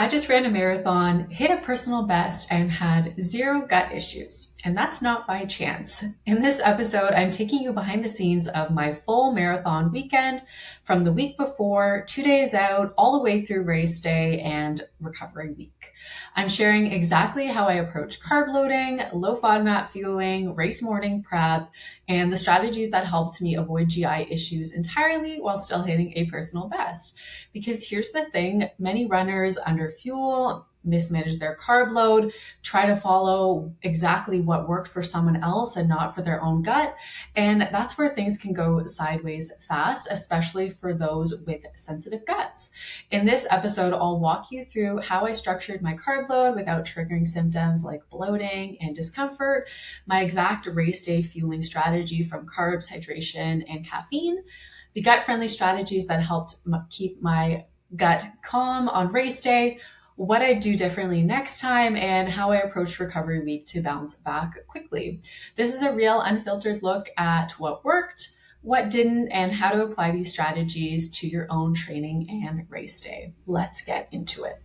I just ran a marathon, hit a personal best, and had zero gut issues. And that's not by chance. In this episode, I'm taking you behind the scenes of my full marathon weekend from the week before, 2 days out, all the way through race day and recovery week. I'm sharing exactly how I approach carb loading, low FODMAP fueling, race morning prep, and the strategies that helped me avoid GI issues entirely while still hitting a personal best. Because here's the thing, many runners underfuel, mismanage their carb load, try to follow exactly what worked for someone else and not for their own gut. And that's where things can go sideways fast, especially for those with sensitive guts. In this episode, I'll walk you through how I structured my carb load without triggering symptoms like bloating and discomfort, my exact race day fueling strategy from carbs, hydration, and caffeine, the gut-friendly strategies that helped keep my gut calm on race day, what I do differently next time, and how I approach recovery week to bounce back quickly. This is a real unfiltered look at what worked, what didn't, and how to apply these strategies to your own training and race day. Let's get into it.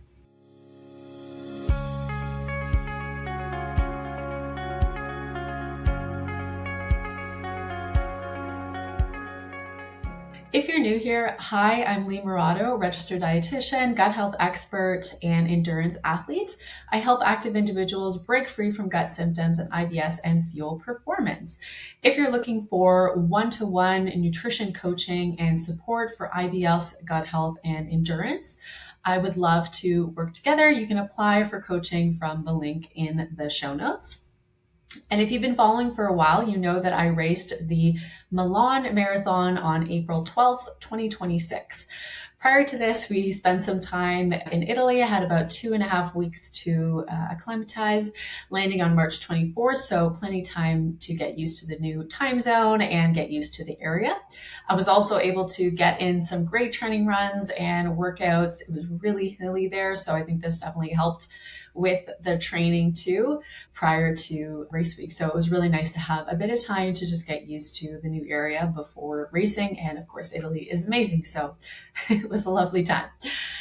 If you're new here, hi, I'm Lee Murado, Registered Dietitian, gut health expert, and endurance athlete. I help active individuals break free from gut symptoms and IBS and fuel performance. If you're looking for one-to-one nutrition coaching and support for IBS, gut health, and endurance, I would love to work together. You can apply for coaching from the link in the show notes. And if you've been following for a while, you know that I raced the Milan marathon on April 12th, 2026. Prior to this, we spent some time in Italy. I had about 2.5 weeks to acclimatize, landing on March 24th, so plenty time to get used to the new time zone and get used to the area. I was also able to get in some great training runs and workouts. It was really hilly there, so I think this definitely helped with the training too prior to race week. So it was really nice to have a bit of time to just get used to the new area before racing. And of course, Italy is amazing. So it was a lovely time.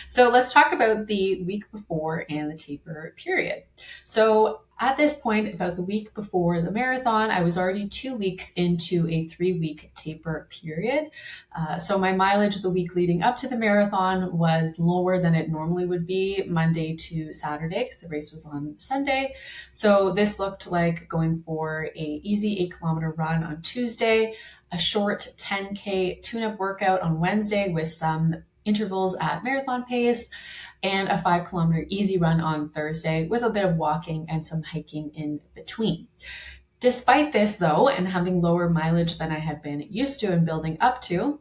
So let's talk about the week before and the taper period. So at this point, about the week before the marathon, I was already 2 weeks into a 3-week taper period. So my mileage the week leading up to the marathon was lower than it normally would be Monday to Saturday because the race was on Sunday. So this looked like going for a easy 8-kilometer run on Tuesday, a short 10K tune-up workout on Wednesday with some intervals at marathon pace, and a 5-kilometer easy run on Thursday with a bit of walking and some hiking in between. Despite this though, and having lower mileage than I had been used to and building up to,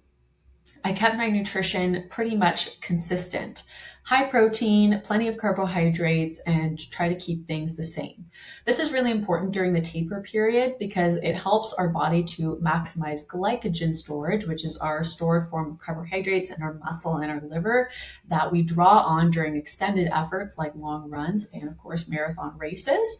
I kept my nutrition pretty much consistent. High protein, plenty of carbohydrates, and try to keep things the same. This is really important during the taper period because it helps our body to maximize glycogen storage, which is our stored form of carbohydrates in our muscle and our liver that we draw on during extended efforts like long runs and of course marathon races.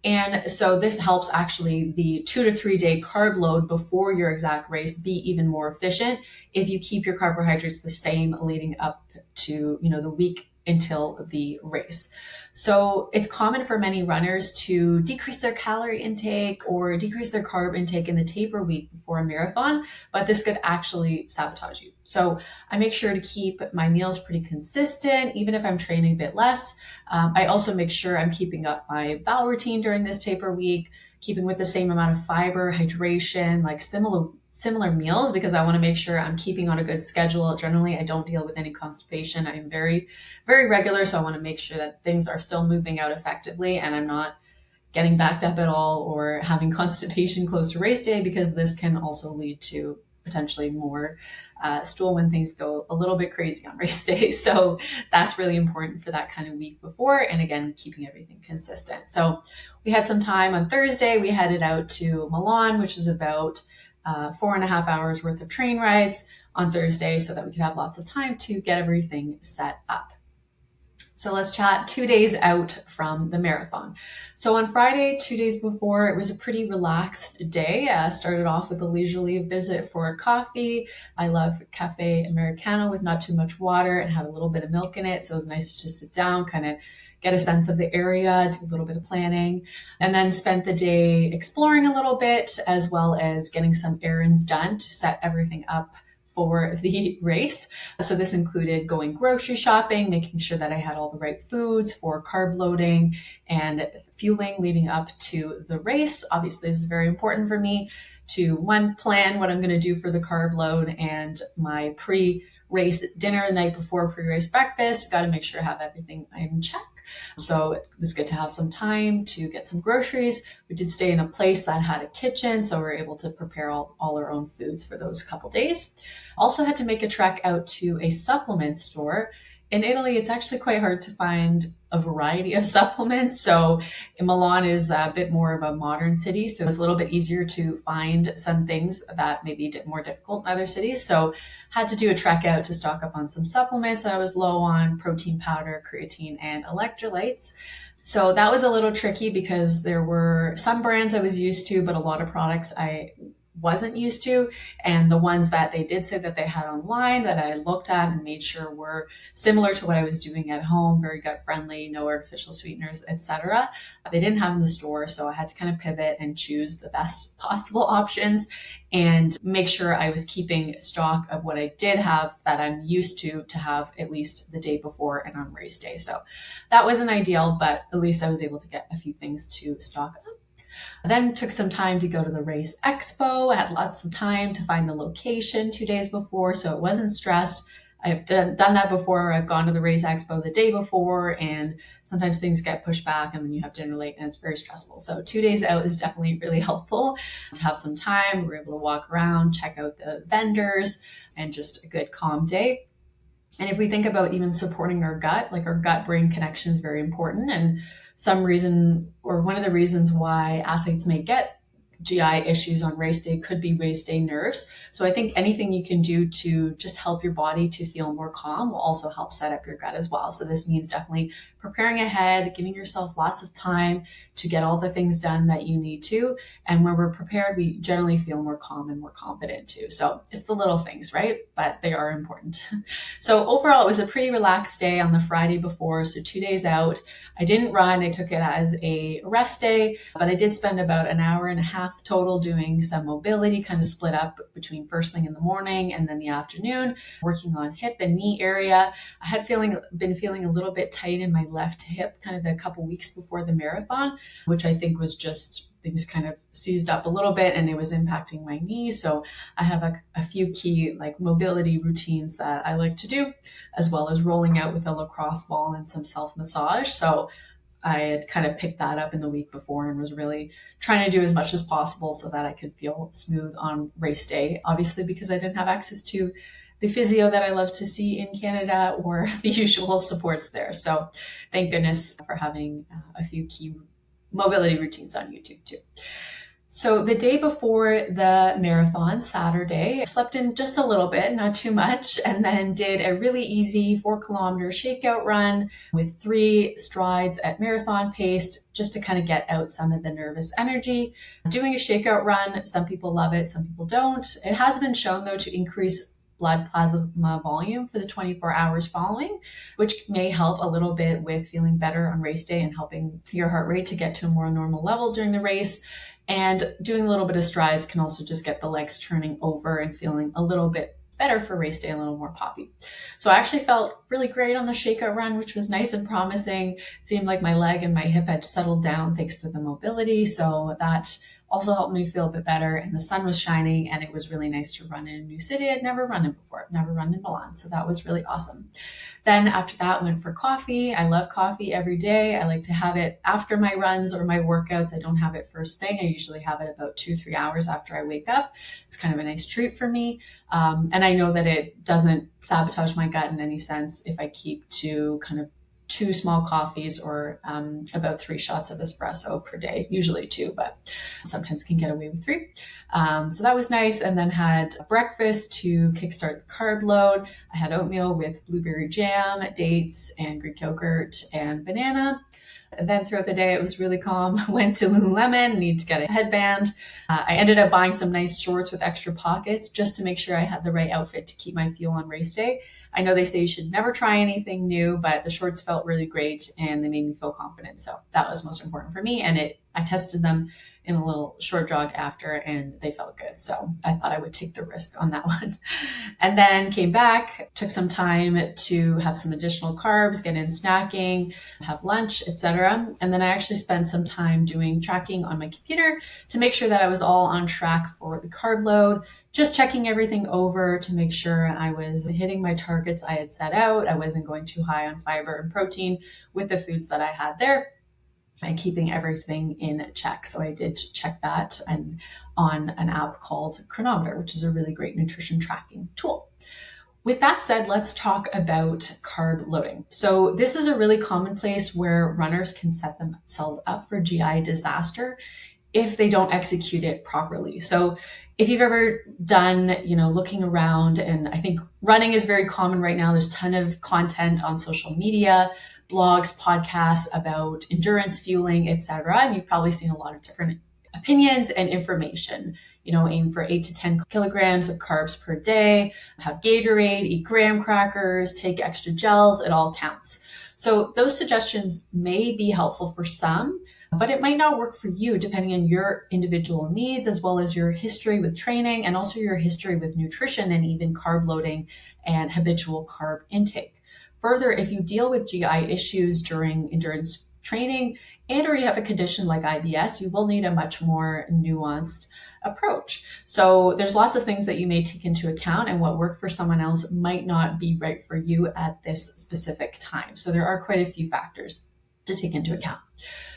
And so this helps actually the 2 to 3 day carb load before your exact race be even more efficient if you keep your carbohydrates the same leading up to, the week until the race. So it's common for many runners to decrease their calorie intake or decrease their carb intake in the taper week before a marathon, but this could actually sabotage you. So I make sure to keep my meals pretty consistent, even if I'm training a bit less. I also make sure I'm keeping up my bowel routine during this taper week, keeping with the same amount of fiber, hydration, like similar meals, because I want to make sure I'm keeping on a good schedule. Generally, I don't deal with any constipation. I'm very, very regular. So I want to make sure that things are still moving out effectively and I'm not getting backed up at all or having constipation close to race day, because this can also lead to potentially more stool when things go a little bit crazy on race day. So that's really important for that kind of week before. And again, keeping everything consistent. So we had some time on Thursday. We headed out to Milan, which is about 4.5 hours worth of train rides on Thursday so that we could have lots of time to get everything set up. So let's chat 2 days out from the marathon. So on Friday, 2 days before, it was a pretty relaxed day. Started off with a leisurely visit for a coffee. I love cafe Americano with not too much water and had a little bit of milk in it. So it was nice to just sit down, kind of get a sense of the area, do a little bit of planning, and then spent the day exploring a little bit, as well as getting some errands done to set everything up for the race. So this included going grocery shopping, making sure that I had all the right foods for carb loading and fueling leading up to the race. Obviously, this is very important for me to plan what I'm going to do for the carb load and my pre-race dinner the night before, pre-race breakfast. Got to make sure I have everything in check. So it was good to have some time to get some groceries. We did stay in a place that had a kitchen, so we were able to prepare all our own foods for those couple days. Also had to make a trek out to a supplement store. In Italy, it's actually quite hard to find a variety of supplements. So Milan is a bit more of a modern city, so it's a little bit easier to find some things that may be more difficult in other cities. So had to do a trek out to stock up on some supplements I was low on: protein powder, creatine, and electrolytes. So that was a little tricky because there were some brands I was used to, but a lot of products I wasn't used to. And the ones that they did say that they had online that I looked at and made sure were similar to what I was doing at home, very gut friendly, no artificial sweeteners, etc., they didn't have in the store. So I had to kind of pivot and choose the best possible options and make sure I was keeping stock of what I did have that I'm used to have at least the day before and on race day. So that wasn't ideal, but at least I was able to get a few things to stock up. Then took some time to go to the race expo. I had lots of time to find the location 2 days before, so it wasn't stressed. I've done that before. I've gone to the race expo the day before, and sometimes things get pushed back and then you have dinner late and it's very stressful. So 2 days out is definitely really helpful to have some time. We're able to walk around, check out the vendors, and just a good calm day. And if we think about even supporting our gut, like our gut-brain connection is very important. And one of the reasons why athletes may get GI issues on race day could be race day nerves. So I think anything you can do to just help your body to feel more calm will also help set up your gut as well. So this means definitely preparing ahead, giving yourself lots of time to get all the things done that you need to. And when we're prepared, we generally feel more calm and more confident too. So it's the little things, right? But they are important. So overall, it was a pretty relaxed day on the Friday before. So 2 days out. I didn't run. I took it as a rest day, but I did spend about an hour and a half total doing some mobility, kind of split up between first thing in the morning and then the afternoon, working on hip and knee area. I had been feeling a little bit tight in my left hip kind of a couple weeks before the marathon, which I think was just things kind of seized up a little bit and it was impacting my knee. So I have a few key mobility routines that I like to do, as well as rolling out with a lacrosse ball and some self-massage. So I had kind of picked that up in the week before and was really trying to do as much as possible so that I could feel smooth on race day, obviously because I didn't have access to the physio that I love to see in Canada or the usual supports there. So thank goodness for having a few key mobility routines on YouTube too. So the day before the marathon, Saturday, I slept in just a little bit, not too much, and then did a really easy 4-kilometer shakeout run with 3 strides at marathon pace, just to kind of get out some of the nervous energy. Doing a shakeout run, some people love it, some people don't. It has been shown though to increase blood plasma volume for the 24 hours following, which may help a little bit with feeling better on race day and helping your heart rate to get to a more normal level during the race. And doing a little bit of strides can also just get the legs turning over and feeling a little bit better for race day, a little more poppy. So I actually felt really great on the shakeout run, which was nice and promising. It seemed like my leg and my hip had settled down thanks to the mobility. So that also helped me feel a bit better, and the sun was shining and it was really nice to run in a new city I'd never run in before. I've never run in Milan, so that was really awesome. Then after that, went for coffee. I love coffee every day. I like to have it after my runs or my workouts. I don't have it first thing. I usually have it about 2-3 hours after I wake up. It's kind of a nice treat for me. And I know that it doesn't sabotage my gut in any sense if I keep to kind of 2 small coffees or about 3 shots of espresso per day, usually 2, but sometimes can get away with 3. So that was nice. And then had breakfast to kickstart the carb load. I had oatmeal with blueberry jam, dates, and Greek yogurt and banana. And then throughout the day, it was really calm. Went to Lululemon, need to get a headband. I ended up buying some nice shorts with extra pockets just to make sure I had the right outfit to keep my fuel on race day. I know they say you should never try anything new, but the shorts felt really great and they made me feel confident. So that was most important for me. And I tested them in a little short jog after and they felt good. So I thought I would take the risk on that one. And then came back, took some time to have some additional carbs, get in snacking, have lunch, etc. And then I actually spent some time doing tracking on my computer to make sure that I was all on track for the carb load, just checking everything over to make sure I was hitting my targets I had set out. I wasn't going too high on fiber and protein with the foods that I had there, and keeping everything in check. So I did check that and on an app called Chronometer, which is a really great nutrition tracking tool. With that said, let's talk about carb loading. So this is a really common place where runners can set themselves up for GI disaster if they don't execute it properly. So if you've ever done, looking around, and I think running is very common right now. There's a ton of content on social media, blogs, podcasts about endurance fueling, etc. And you've probably seen a lot of different opinions and information. Aim for 8 to 10 kilograms of carbs per day, have Gatorade, eat graham crackers, take extra gels, it all counts. So those suggestions may be helpful for some, but it might not work for you depending on your individual needs, as well as your history with training and also your history with nutrition and even carb loading and habitual carb intake. Further, if you deal with GI issues during endurance training and or you have a condition like IBS, you will need a much more nuanced approach. So there's lots of things that you may take into account, and what worked for someone else might not be right for you at this specific time. So there are quite a few factors to take into account.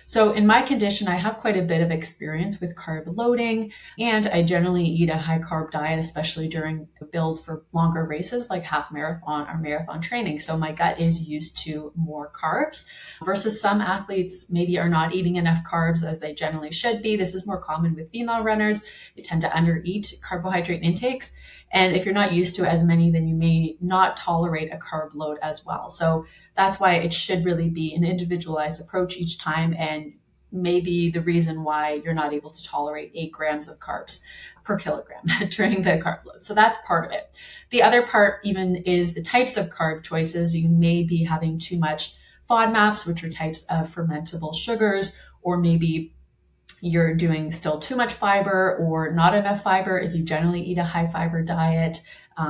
So in my condition, I have quite a bit of experience with carb loading, and I generally eat a high carb diet, especially during the build for longer races like half marathon or marathon training. So my gut is used to more carbs versus some athletes maybe are not eating enough carbs as they generally should be. This is more common with female runners. They tend to undereat carbohydrate intakes. And if you're not used to as many, then you may not tolerate a carb load as well. So that's why it should really be an individualized approach each time, and maybe the reason why you're not able to tolerate 8 grams of carbs per kilogram during the carb load. So that's part of it. The other part even is the types of carb choices. You may be having too much FODMAPs, which are types of fermentable sugars, or maybe you're doing still too much fiber or not enough fiber if you generally eat a high fiber diet,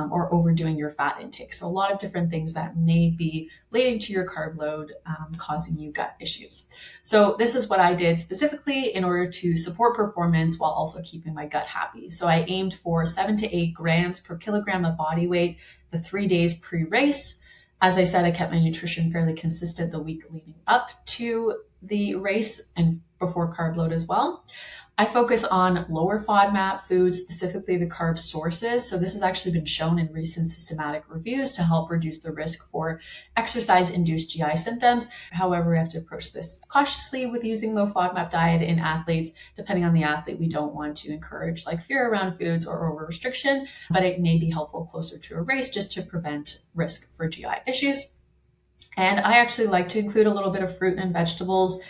or overdoing your fat intake. So a lot of different things that may be leading to your carb load, causing you gut issues. So this is what I did specifically in order to support performance while also keeping my gut happy. So I aimed for 7 to 8 grams per kilogram of body weight the 3 days pre-race. As I said, I kept my nutrition fairly consistent the week leading up to the race and before carb load as well. I focus on lower FODMAP foods, specifically the carb sources. So this has actually been shown in recent systematic reviews to help reduce the risk for exercise-induced GI symptoms. However, we have to approach this cautiously with using low FODMAP diet in athletes. Depending on the athlete, we don't want to encourage fear around foods or over restriction, but it may be helpful closer to a race just to prevent risk for GI issues. And I actually like to include a little bit of fruit and vegetables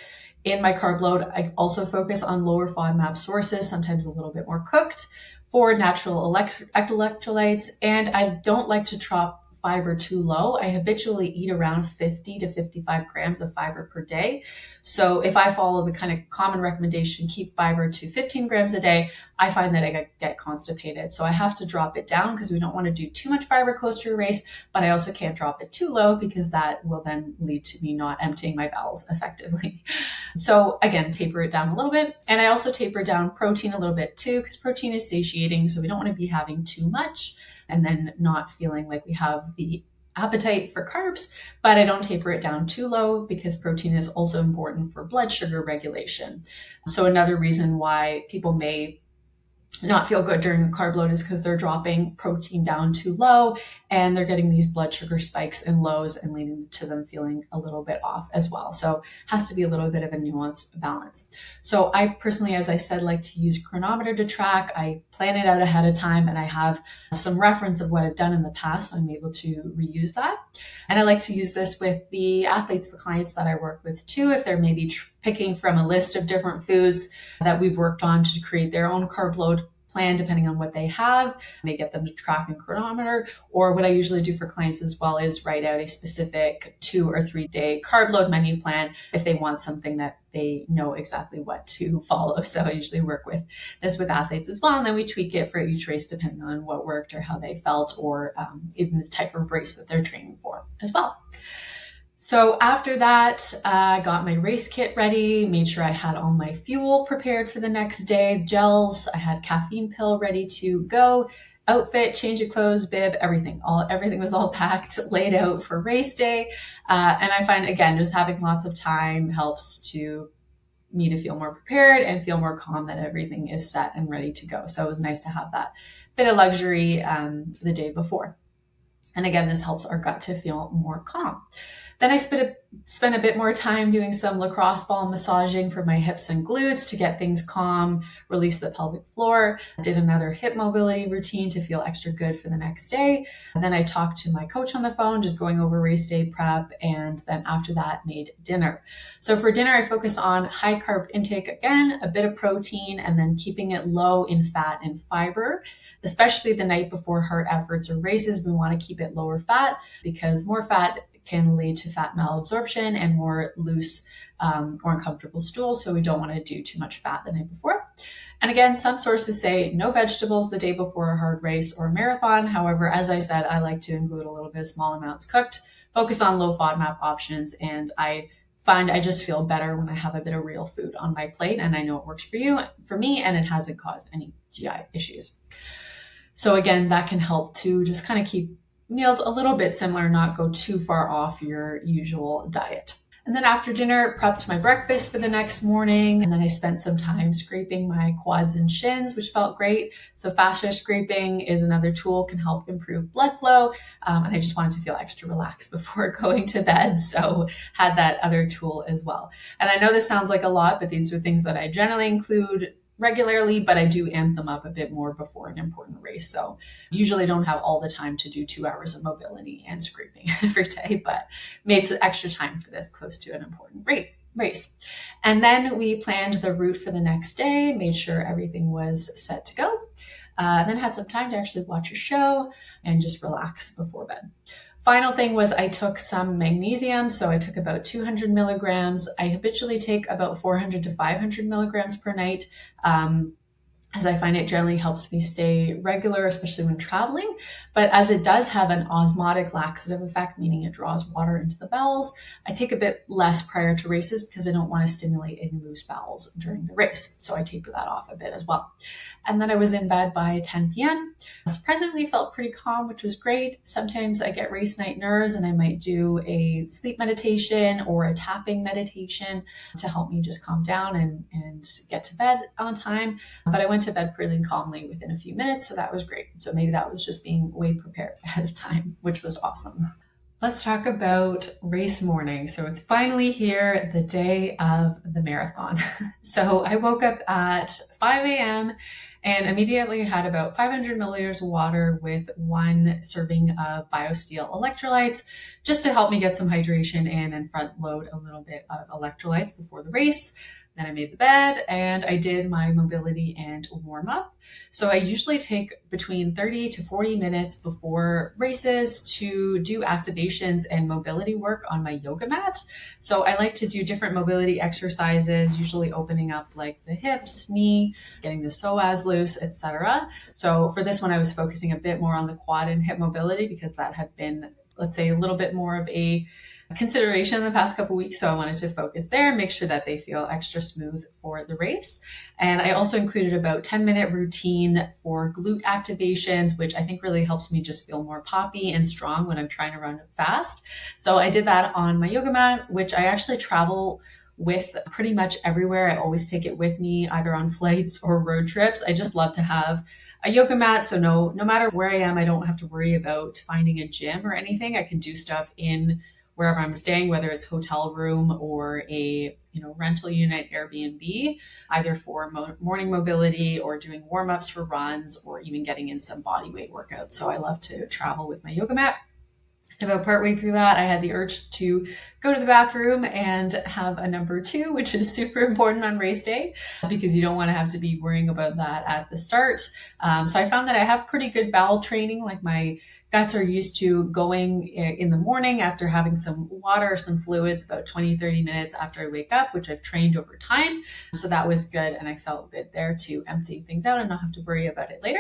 in my carb load. I also focus on lower FODMAP sources, sometimes a little bit more cooked, for natural electrolytes. And I don't like to drop fiber too low. I habitually eat around 50 to 55 grams of fiber per day. So if I follow the kind of common recommendation, keep fiber to 15 grams a day, I find that I get constipated. So I have to drop it down because we don't want to do too much fiber close to a race, but I also can't drop it too low because that will then lead to me not emptying my bowels effectively. So again, taper it down a little bit. And I also taper down protein a little bit too, because protein is satiating. So we don't want to be having too much and then not feeling like we have the appetite for carbs, but I don't taper it down too low because protein is also important for blood sugar regulation. So another reason why people may not feel good during a carb load is because they're dropping protein down too low and they're getting these blood sugar spikes and lows and leading to them feeling a little bit off as well. So it has to be a little bit of a nuanced balance. So I personally, as I said, like to use chronometer to track. I plan it out ahead of time, and I have some reference of what I've done in the past, so I'm able to reuse that. And I like to use this with the athletes, the clients that I work with too, if they're maybe picking from a list of different foods that we've worked on to create their own carb load plan, depending on what they have. I may get them to track in chronometer, or what I usually do for clients as well is write out a specific 2 or 3 day carb load menu plan if they want something that they know exactly what to follow. So I usually work with this with athletes as well. And then we tweak it for each race depending on what worked or how they felt, or even the type of race that they're training for as well. So after that, I got my race kit ready, made sure I had all my fuel prepared for the next day, gels, I had caffeine pill ready to go, outfit, change of clothes, bib, everything was all packed, laid out for race day. And I find, again, just having lots of time helps me to feel more prepared and feel more calm that everything is set and ready to go. So it was nice to have that bit of luxury the day before. And again, this helps our gut to feel more calm. Then I spent a bit more time doing some lacrosse ball massaging for my hips and glutes to get things calm, release the pelvic floor. I did another hip mobility routine to feel extra good for the next day. And then I talked to my coach on the phone, just going over race day prep. And then after that, made dinner. So for dinner, I focus on high carb intake again, a bit of protein, and then keeping it low in fat and fiber. Especially the night before hard efforts or races, we want to keep it lower fat because more fat can lead to fat malabsorption and more loose or uncomfortable stools. So we don't want to do too much fat the night before. And again, some sources say no vegetables the day before a hard race or marathon. However, as I said, I like to include a little bit of small amounts cooked, focus on low FODMAP options. And I find I just feel better when I have a bit of real food on my plate, and I know it works for me, and it hasn't caused any GI issues. So again, that can help to just kind of keep meals a little bit similar, not go too far off your usual diet. And then after dinner, prepped my breakfast for the next morning. And then I spent some time scraping my quads and shins, which felt great. So fascia scraping is another tool, can help improve blood flow. And I just wanted to feel extra relaxed before going to bed. So had that other tool as well. And I know this sounds like a lot, but these are things that I generally include regularly, but I do amp them up a bit more before an important race. So usually don't have all the time to do 2 hours of mobility and scraping every day, but made some extra time for this close to an important race. And then we planned the route for the next day, made sure everything was set to go. Then had some time to actually watch a show and just relax before bed. Final thing was I took some magnesium. So I took about 200 milligrams. I habitually take about 400 to 500 milligrams per night. As I find it generally helps me stay regular, especially when traveling. But as it does have an osmotic laxative effect, meaning it draws water into the bowels, I take a bit less prior to races because I don't want to stimulate any loose bowels during the race. So I taper that off a bit as well. And then I was in bed by 10 p.m. Surprisingly felt pretty calm, which was great. Sometimes I get race night nerves and I might do a sleep meditation or a tapping meditation to help me just calm down and get to bed on time. But I went to bed pretty calmly within a few minutes, so that was great. So maybe that was just being way prepared ahead of time, which was awesome. Let's talk about race morning. So it's finally here, the day of the marathon. So I woke up at 5 a.m. and immediately had about 500 milliliters of water with 1 serving of BioSteel electrolytes, just to help me get some hydration in and front load a little bit of electrolytes before the race. Then I made the bed and I did my mobility and warm up. So I usually take between 30 to 40 minutes before races to do activations and mobility work on my yoga mat. So I like to do different mobility exercises, usually opening up like the hips, knee, getting the psoas loose, etc. So for this one, I was focusing a bit more on the quad and hip mobility because that had been, let's say, a little bit more of a consideration in the past couple of weeks. So I wanted to focus there, make sure that they feel extra smooth for the race. And I also included about 10-minute routine for glute activations, which I think really helps me just feel more poppy and strong when I'm trying to run fast. So I did that on my yoga mat, which I actually travel with pretty much everywhere. I always take it with me, either on flights or road trips. I just love to have a yoga mat. So no matter where I am, I don't have to worry about finding a gym or anything. I can do stuff in wherever I'm staying, whether it's hotel room or a rental unit, Airbnb, either for morning mobility or doing warm-ups for runs or even getting in some body weight workouts. So I love to travel with my yoga mat. About partway through that, I had the urge to go to the bathroom and have a number 2, which is super important on race day because you don't want to have to be worrying about that at the start. So I found that I have pretty good bowel training. Like my guts are used to going in the morning after having some water, some fluids, about 20-30 minutes after I wake up, which I've trained over time. So that was good. And I felt good there to empty things out and not have to worry about it later.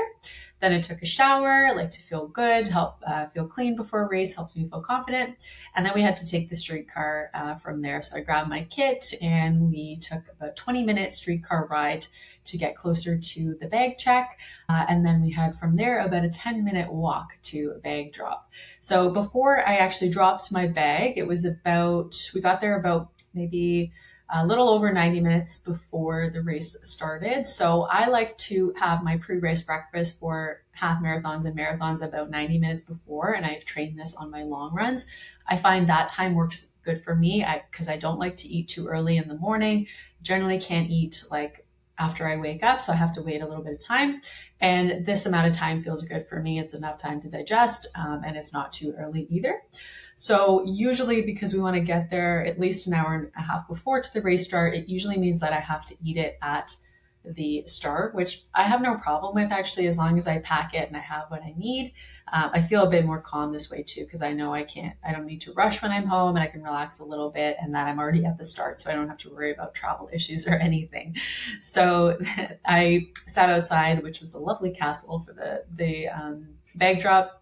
Then I took a shower, like to feel good, help feel clean before a race, helps me feel confident. And then we had to take the streetcar from there. So I grabbed my kit and we took about 20-minute streetcar ride to get closer to the bag check. And then we had from there about a 10-minute walk to a bag drop. So before I actually dropped my bag, we got there about maybe a little over 90 minutes before the race started. So I like to have my pre-race breakfast for half marathons and marathons about 90 minutes before, and I've trained this on my long runs. I find that time works good for me because I don't like to eat too early in the morning. Generally can't eat like after I wake up, so I have to wait a little bit of time. And this amount of time feels good for me. It's enough time to digest, and it's not too early either. So usually, because we want to get there at least an hour and a half before to the race start, it usually means that I have to eat it at the start, which I have no problem with actually, as long as I pack it and I have what I need. I feel a bit more calm this way too, because I know I don't need to rush when I'm home and I can relax a little bit and that I'm already at the start. So I don't have to worry about travel issues or anything. So I sat outside, which was a lovely castle for the bag drop,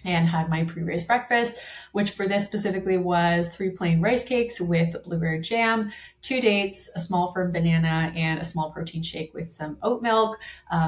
and had my pre-race breakfast, which for this specifically was 3 plain rice cakes with blueberry jam, 2 dates, a small firm banana, and a small protein shake with some oat milk.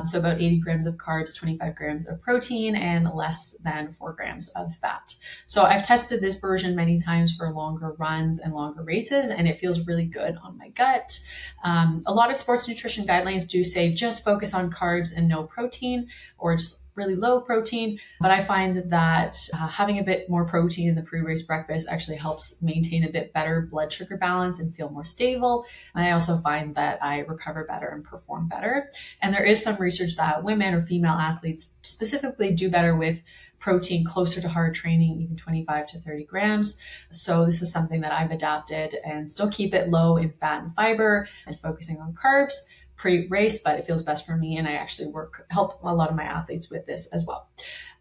So about 80 grams of carbs, 25 grams of protein, and less than 4 grams of fat. So I've tested this version many times for longer runs and longer races, and it feels really good on my gut. A lot of sports nutrition guidelines do say just focus on carbs and no protein, or just really low protein, but I find that having a bit more protein in the pre-race breakfast actually helps maintain a bit better blood sugar balance and feel more stable. And I also find that I recover better and perform better. And there is some research that women or female athletes specifically do better with protein closer to hard training, even 25 to 30 grams. So this is something that I've adapted and still keep it low in fat and fiber and focusing on carbs pre-race, but it feels best for me. And I actually help a lot of my athletes with this as well.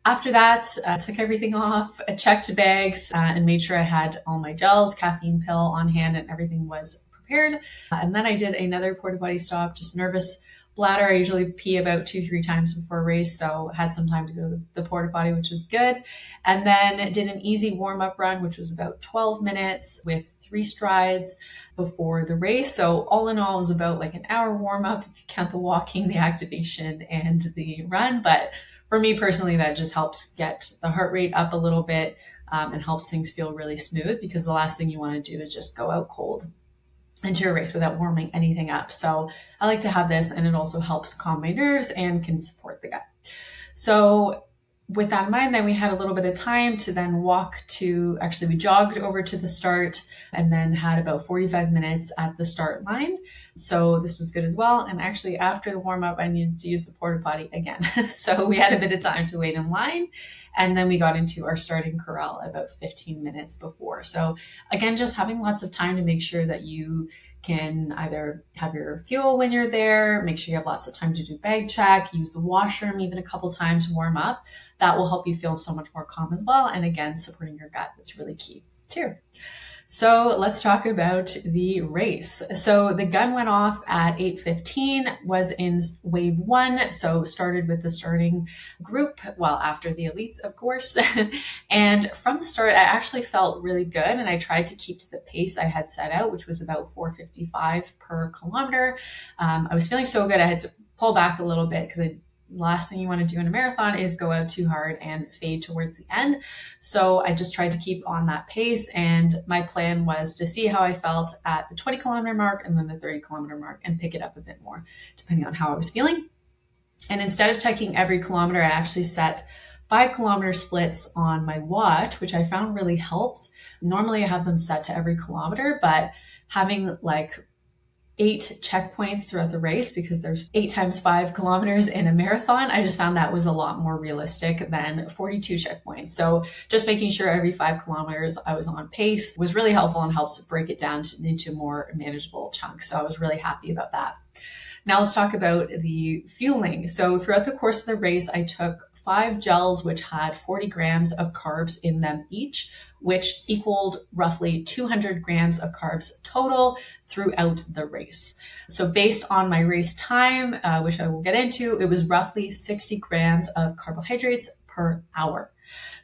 After that, I took everything off, I checked bags and made sure I had all my gels, caffeine pill on hand, and everything was prepared. And then I did another porta potty stop, just nervous bladder. I usually pee about 2-3 times before a race, so had some time to go to the porta potty, which was good. And then did an easy warm-up run, which was about 12 minutes with 3 strides before the race. So all in all, it was about like an hour warm-up if you count the walking, the activation, and the run. But for me personally, that just helps get the heart rate up a little bit and helps things feel really smooth, because the last thing you want to do is just go out cold into a race without warming anything up. So I like to have this, and it also helps calm my nerves and can support the gut. So with that in mind, then we had a little bit of time to then we jogged over to the start and then had about 45 minutes at the start line. So this was good as well. And actually after the warm up, I needed to use the porta potty again. So we had a bit of time to wait in line. And then we got into our starting corral about 15 minutes before. So again, just having lots of time to make sure that you can either have your fuel when you're there, make sure you have lots of time to do bag check, use the washroom even a couple times to warm up. That will help you feel so much more calm as well. And again, supporting your gut, that's really key too. So let's talk about the race. So the gun went off at 8:15, was in wave 1. So started with the starting group, well, after the elites, of course. And from the start, I actually felt really good. And I tried to keep to the pace I had set out, which was about 4:55 per kilometer. I was feeling so good. I had to pull back a little bit because I last thing you want to do in a marathon is go out too hard and fade towards the end. So I just tried to keep on that pace. And my plan was to see how I felt at the 20-kilometer mark and then the 30-kilometer mark and pick it up a bit more, depending on how I was feeling. And instead of checking every kilometer, I actually set 5-kilometer splits on my watch, which I found really helped. Normally I have them set to every kilometer, but having like 8 checkpoints throughout the race, because there's 8 times 5 kilometers in a marathon, I just found that was a lot more realistic than 42 checkpoints. So just making sure every 5 kilometers I was on pace was really helpful and helps break it down into more manageable chunks. So I was really happy about that. Now let's talk about the fueling. So throughout the course of the race, I took 5 gels, which had 40 grams of carbs in them each, which equaled roughly 200 grams of carbs total throughout the race. So based on my race time, which I will get into, it was roughly 60 grams of carbohydrates per hour.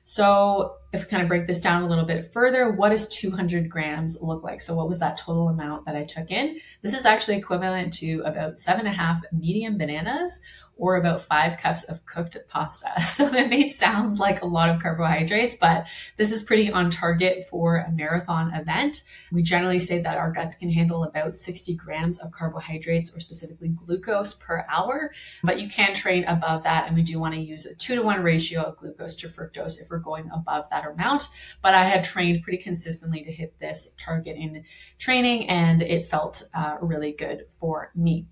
So if we kind of break this down a little bit further, what does 200 grams look like? So what was that total amount that I took in? This is actually equivalent to about 7.5 medium bananas or about 5 cups of cooked pasta. So that may sound like a lot of carbohydrates, but this is pretty on target for a marathon event. We generally say that our guts can handle about 60 grams of carbohydrates or specifically glucose per hour, but you can train above that. And we do want to use a 2-to-1 ratio of glucose to fructose if we're going above that amount. But I had trained pretty consistently to hit this target in training, and it felt really good for me.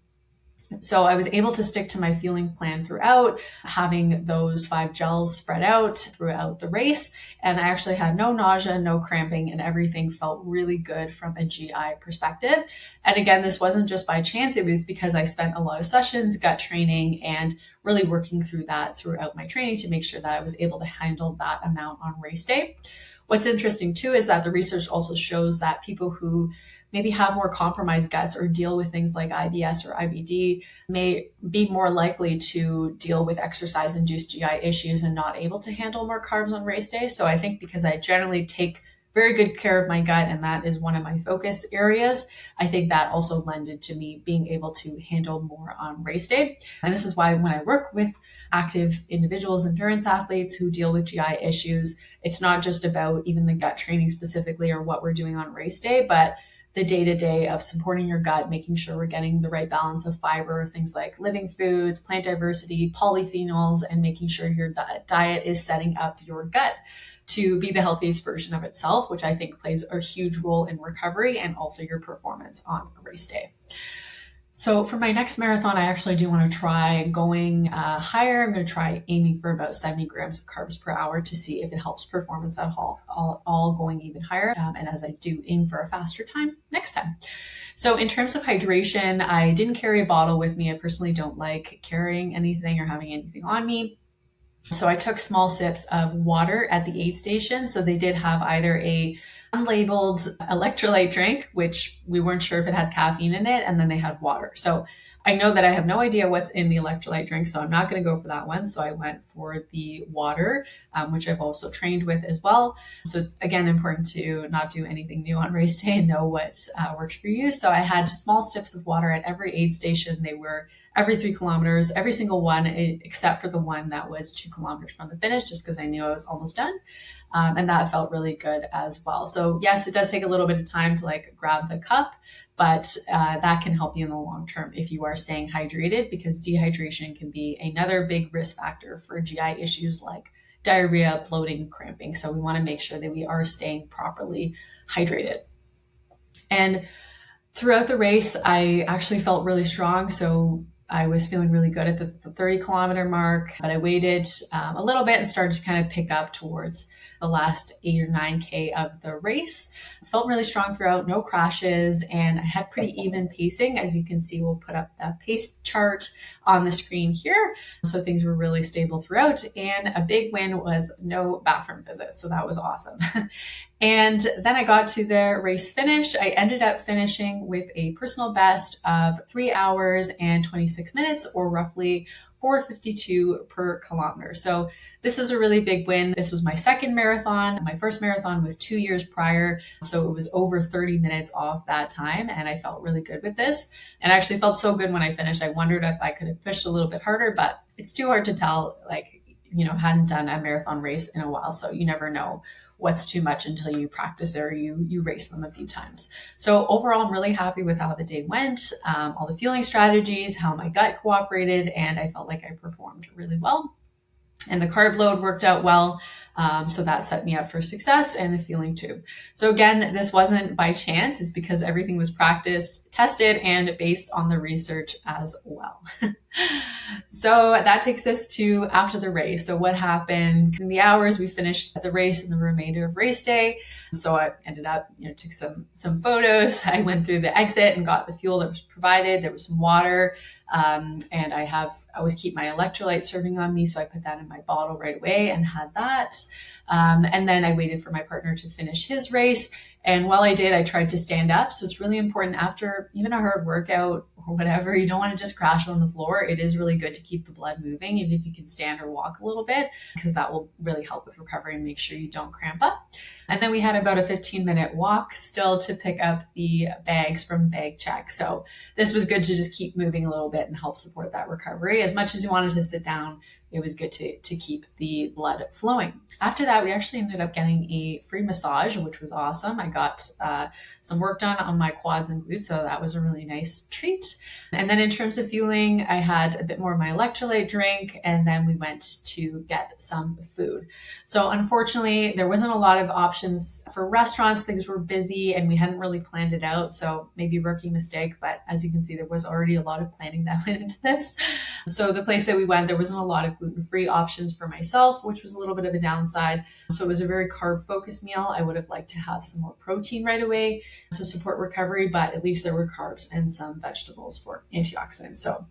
So I was able to stick to my fueling plan throughout, having those 5 gels spread out throughout the race. And I actually had no nausea, no cramping, and everything felt really good from a GI perspective. And again, this wasn't just by chance. It was because I spent a lot of sessions, gut training, and really working through that throughout my training to make sure that I was able to handle that amount on race day. What's interesting too is that the research also shows that people who maybe have more compromised guts or deal with things like IBS or IBD may be more likely to deal with exercise-induced GI issues and not able to handle more carbs on race day. So I think because I generally take very good care of my gut, and that is one of my focus areas, I think that also lended to me being able to handle more on race day. And this is why when I work with active individuals, endurance athletes who deal with GI issues, it's not just about even the gut training specifically or what we're doing on race day, but the day-to-day of supporting your gut, making sure we're getting the right balance of fiber, things like living foods, plant diversity, polyphenols, and making sure your diet is setting up your gut to be the healthiest version of itself, which I think plays a huge role in recovery and also your performance on a race day. So for my next marathon, I actually do want to try going higher. I'm going to try aiming for about 70 grams of carbs per hour to see if it helps performance at all going even higher. And as I do aim for a faster time next time. So in terms of hydration, I didn't carry a bottle with me. I personally don't like carrying anything or having anything on me. So I took small sips of water at the aid station. So they did have either a unlabeled electrolyte drink, which we weren't sure if it had caffeine in it, and then they had water. So I know that I have no idea what's in the electrolyte drink, so I'm not going to go for that one. So I went for the water, which I've also trained with as well. So it's, again, important to not do anything new on race day and know what works for you. So I had small sips of water at every aid station. They were every 3 kilometers, every single one, except for the one that was 2 kilometers from the finish, just because I knew I was almost done. And that felt really good as well. So yes, it does take a little bit of time to like grab the cup, but that can help you in the long term if you are staying hydrated, because dehydration can be another big risk factor for GI issues like diarrhea, bloating, cramping. So we want to make sure that we are staying properly hydrated. And throughout the race, I actually felt really strong. So I was feeling really good at the 30-kilometer mark, but I waited a little bit and started to kind of pick up towards the last 8 or 9K of the race. I felt really strong throughout, no crashes, and I had pretty even pacing. As you can see, we'll put up that pace chart on the screen here. So things were really stable throughout, and a big win was no bathroom visits. So that was awesome. And then I got to the race finish. I ended up finishing with a personal best of 3 hours and 26 minutes, or roughly 4:52 per kilometer. So this is a really big win. This was my second marathon. My first marathon was 2 years prior. So it was over 30 minutes off that time. And I felt really good with this. And I actually felt so good when I finished. I wondered if I could have pushed a little bit harder, but it's too hard to tell. Hadn't done a marathon race in a while. So you never know what's too much until you practice it or you race them a few times. So overall, I'm really happy with how the day went, all the fueling strategies, how my gut cooperated, and I felt like I performed really well. And the carb load worked out well. So that set me up for success, and the fueling too. So again, this wasn't by chance. It's because everything was practiced, tested, and based on the research as well. So that takes us to after the race. So what happened in the hours we finished the race and the remainder of race day. So I ended up, took some photos. I went through the exit and got the fuel that was provided. There was some water. And I always keep my electrolyte serving on me. So I put that in my bottle right away and had that. And then I waited for my partner to finish his race. And while I did, I tried to stand up. So it's really important after even a hard workout or whatever, you don't want to just crash on the floor. It is really good to keep the blood moving, even if you can stand or walk a little bit, because that will really help with recovery and make sure you don't cramp up. And then we had about a 15-minute walk still to pick up the bags from bag check. So this was good to just keep moving a little bit and help support that recovery. As much as you wanted to sit down, it was good to keep the blood flowing. After that, we actually ended up getting a free massage, which was awesome. I got some work done on my quads and glutes, so that was a really nice treat. And then in terms of fueling, I had a bit more of my electrolyte drink, and then we went to get some food. So unfortunately, there wasn't a lot of options for restaurants. Things were busy, and we hadn't really planned it out. So maybe rookie mistake, but as you can see, there was already a lot of planning that went into this. So the place that we went, there wasn't a lot of gluten-free options for myself, which was a little bit of a downside. So it was a very carb-focused meal. I would have liked to have some more protein right away to support recovery, but at least there were carbs and some vegetables for antioxidants. So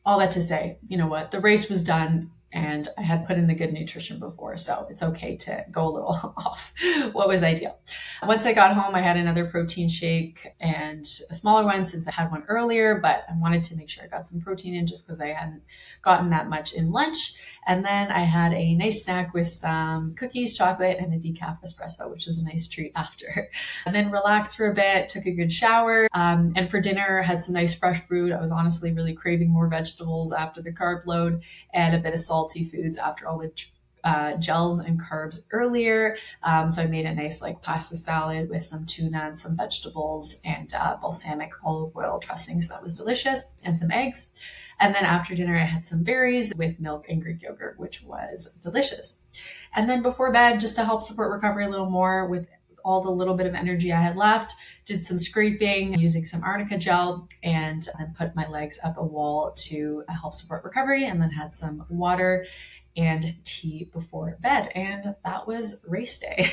all that to say, you know what, the race was done and I had put in the good nutrition before, so it's okay to go a little off what was ideal. Once I got home, I had another protein shake and a smaller one since I had one earlier, but I wanted to make sure I got some protein in just because I hadn't gotten that much in lunch. And then I had a nice snack with some cookies, chocolate, and a decaf espresso, which was a nice treat after. And then relaxed for a bit, took a good shower. And for dinner, had some nice fresh fruit. I was honestly really craving more vegetables after the carb load and a bit of salty foods after all the gels and carbs earlier. So I made a nice pasta salad with some tuna and some vegetables and balsamic olive oil dressing. So that was delicious, and some eggs. And then after dinner, I had some berries with milk and Greek yogurt, which was delicious. And then before bed, just to help support recovery a little more with all the little bit of energy I had left, did some scraping using some arnica gel, and then put my legs up a wall to help support recovery, and then had some water and tea before bed. And that was race day.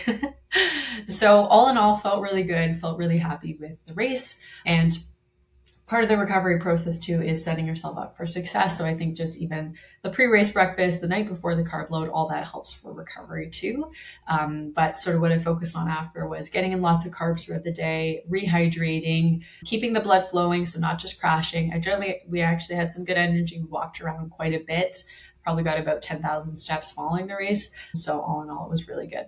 So all in all, felt really good, felt really happy with the race. And part of the recovery process too is setting yourself up for success. So I think just even the pre-race breakfast, the night before the carb load, all that helps for recovery too. But sort of what I focused on after was getting in lots of carbs throughout the day, rehydrating, keeping the blood flowing, so not just crashing. We actually had some good energy. We walked around quite a bit, probably got about 10,000 steps following the race. So all in all, it was really good.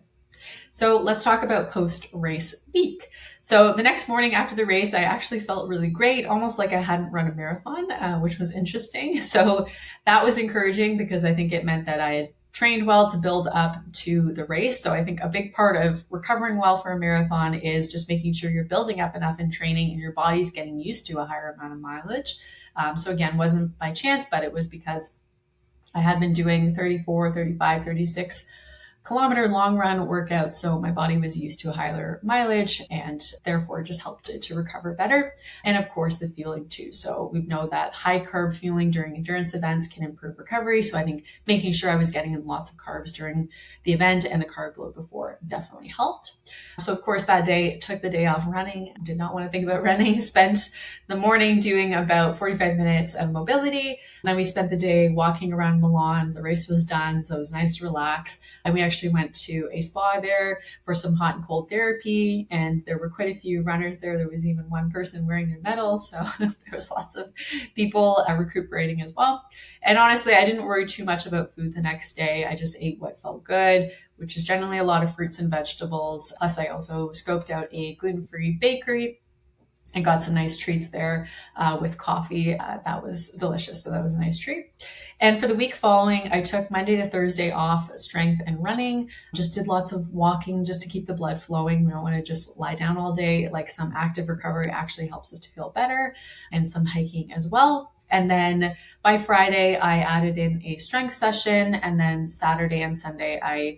So let's talk about post-race week. So the next morning after the race, I actually felt really great, almost like I hadn't run a marathon, which was interesting. So that was encouraging because I think it meant that I had trained well to build up to the race. So I think a big part of recovering well for a marathon is just making sure you're building up enough in training and your body's getting used to a higher amount of mileage. So again, wasn't by chance, but it was because I had been doing 34, 35, 36 kilometer long run workouts. So my body was used to a higher mileage and therefore just helped it to recover better. And of course the fueling too. So we know that high carb fueling during endurance events can improve recovery. So I think making sure I was getting in lots of carbs during the event and the carb load before definitely helped. So of course that day took the day off running. Did not want to think about running. Spent the morning doing about 45 minutes of mobility. And then we spent the day walking around Milan. The race was done. So it was nice to relax. And we actually actually went to a spa there for some hot and cold therapy, and there were quite a few runners there. There was even one person wearing their medal, so there was lots of people recuperating as well. And honestly, I didn't worry too much about food the next day. I just ate what felt good, which is generally a lot of fruits and vegetables. Plus, I also scoped out a gluten-free bakery and got some nice treats there with coffee. That was delicious. So that was a nice treat. And for the week following, I took Monday to Thursday off strength and running. Just did lots of walking just to keep the blood flowing. We don't want to just lie down all day. Like, some active recovery actually helps us to feel better, and some hiking as well. And then by Friday, I added in a strength session. And then Saturday and Sunday, I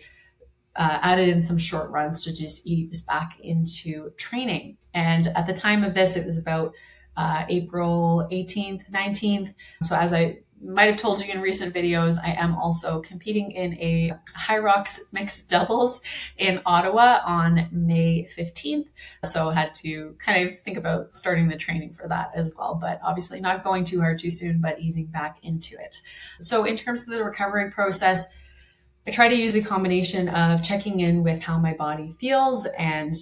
added in some short runs to just ease back into training. And at the time of this, it was about April 18th, 19th. So as I might have told you in recent videos, I am also competing in a High Rocks mixed doubles in Ottawa on May 15th. So I had to kind of think about starting the training for that as well, but obviously not going too hard too soon, but easing back into it. So in terms of the recovery process, I try to use a combination of checking in with how my body feels and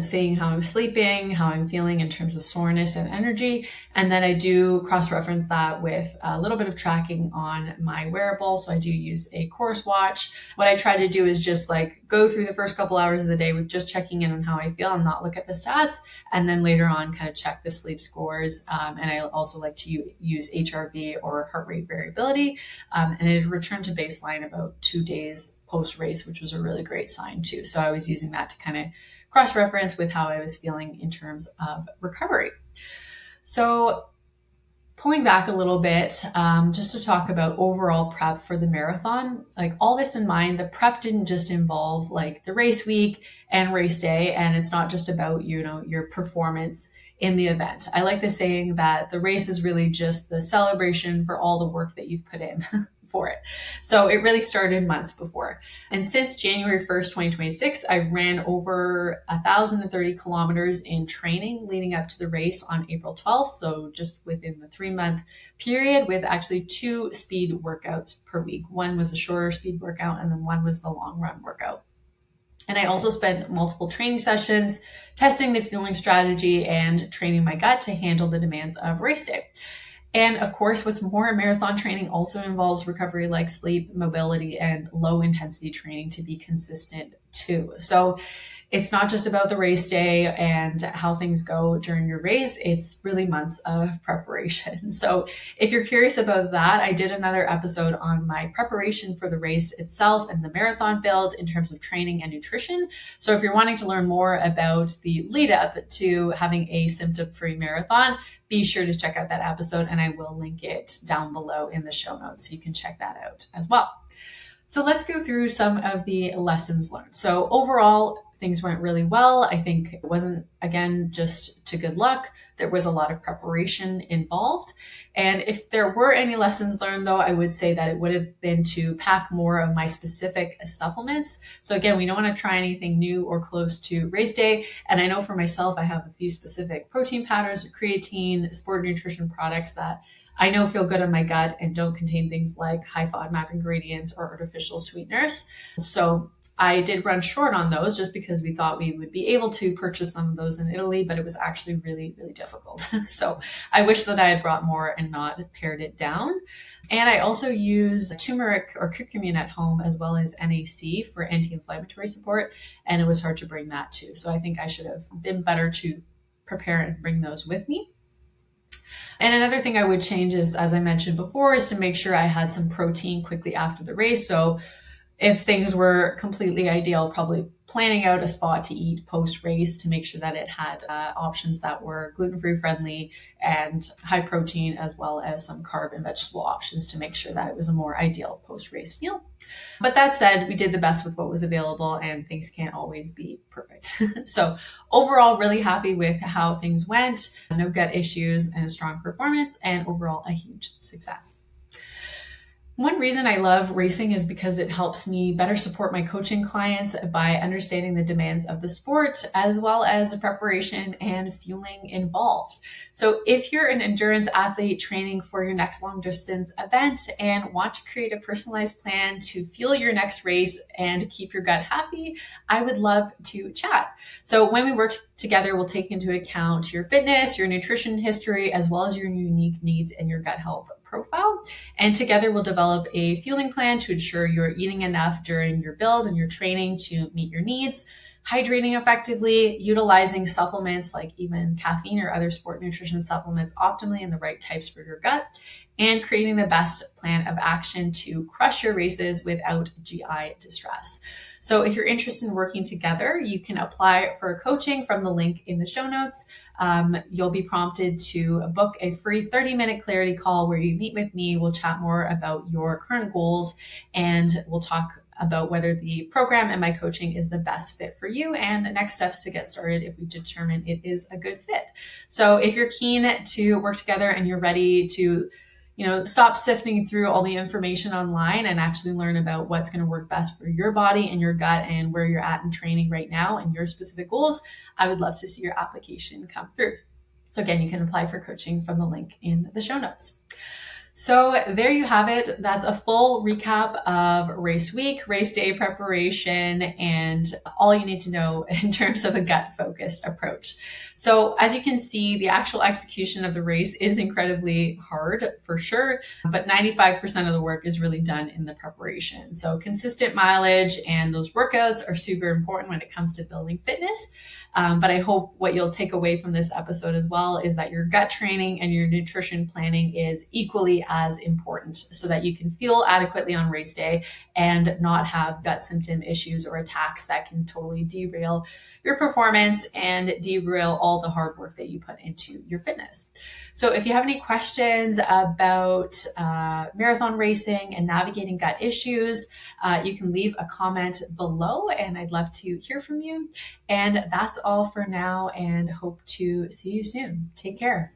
seeing how I'm sleeping, how I'm feeling in terms of soreness and energy. And then I do cross-reference that with a little bit of tracking on my wearable. So I do use a course watch. What I try to do is just like go through the first couple hours of the day with just checking in on how I feel and not look at the stats. And then later on kind of check the sleep scores. And I also like to use HRV, or heart rate variability. And it returned to baseline about 2 days post-race, which was a really great sign too. So I was using that to kind of cross-reference with how I was feeling in terms of recovery. So pulling back a little bit, just to talk about overall prep for the marathon, like all this in mind, the prep didn't just involve like the race week and race day. And it's not just about, your performance in the event. I like the saying that the race is really just the celebration for all the work that you've put in for it. So it really started months before. And since January 1st, 2026, I ran over 1,030 kilometers in training leading up to the race on April 12th. So just within the 3-month period, with actually 2 speed workouts per week. One was a shorter speed workout, and then one was the long run workout. And I also spent multiple training sessions testing the fueling strategy and training my gut to handle the demands of race day. And of course, what's more, marathon training also involves recovery like sleep, mobility, and low intensity training to be consistent too. So it's not just about the race day and how things go during your race. It's really months of preparation. So if you're curious about that, I did another episode on my preparation for the race itself and the marathon build in terms of training and nutrition. So if you're wanting to learn more about the lead up to having a symptom-free marathon, be sure to check out that episode, and I will link it down below in the show notes so you can check that out as well. So let's go through some of the lessons learned. So overall, things went really well. I think it wasn't, again, just to good luck. There was a lot of preparation involved. And if there were any lessons learned, though, I would say that it would have been to pack more of my specific supplements. So again, we don't want to try anything new or close to race day. And I know for myself, I have a few specific protein powders, creatine, sport nutrition products that I know feel good on my gut and don't contain things like high FODMAP ingredients or artificial sweeteners. So I did run short on those just because we thought we would be able to purchase some of those in Italy, but it was actually really, really difficult. So I wish that I had brought more and not pared it down. And I also use turmeric or curcumin at home, as well as NAC for anti-inflammatory support. And it was hard to bring that too. So I think I should have been better to prepare and bring those with me. And another thing I would change is, as I mentioned before, is to make sure I had some protein quickly after the race. So if things were completely ideal, probably planning out a spot to eat post-race to make sure that it had options that were gluten-free friendly and high protein, as well as some carb and vegetable options to make sure that it was a more ideal post-race meal. But that said, we did the best with what was available, and things can't always be perfect. So overall, really happy with how things went. No gut issues and a strong performance, and overall a huge success. One reason I love racing is because it helps me better support my coaching clients by understanding the demands of the sport, as well as the preparation and fueling involved. So if you're an endurance athlete training for your next long distance event and want to create a personalized plan to fuel your next race and keep your gut happy, I would love to chat. So when we work together, we'll take into account your fitness, your nutrition history, as well as your unique needs and your gut health profile. And together we'll develop a fueling plan to ensure you're eating enough during your build and your training to meet your needs, hydrating effectively, utilizing supplements like even caffeine or other sport nutrition supplements optimally in the right types for your gut, and creating the best plan of action to crush your races without GI distress. So if you're interested in working together, you can apply for coaching from the link in the show notes. You'll be prompted to book a free 30-minute clarity call where you meet with me. We'll chat more about your current goals, and we'll talk about whether the program and my coaching is the best fit for you and next steps to get started if we determine it is a good fit. So if you're keen to work together and you're ready to stop sifting through all the information online and actually learn about what's going to work best for your body and your gut and where you're at in training right now and your specific goals, I would love to see your application come through. So again, you can apply for coaching from the link in the show notes. So there you have it. That's a full recap of race week, race day preparation, and all you need to know in terms of a gut-focused approach. So as you can see, the actual execution of the race is incredibly hard for sure, but 95% of the work is really done in the preparation. So consistent mileage and those workouts are super important when it comes to building fitness. But I hope what you'll take away from this episode as well is that your gut training and your nutrition planning is equally as important so that you can fuel adequately on race day and not have gut symptom issues or attacks that can totally derail your performance and derail all the hard work that you put into your fitness. So if you have any questions about marathon racing and navigating gut issues, you can leave a comment below and I'd love to hear from you. And that's all for now and hope to see you soon. Take care.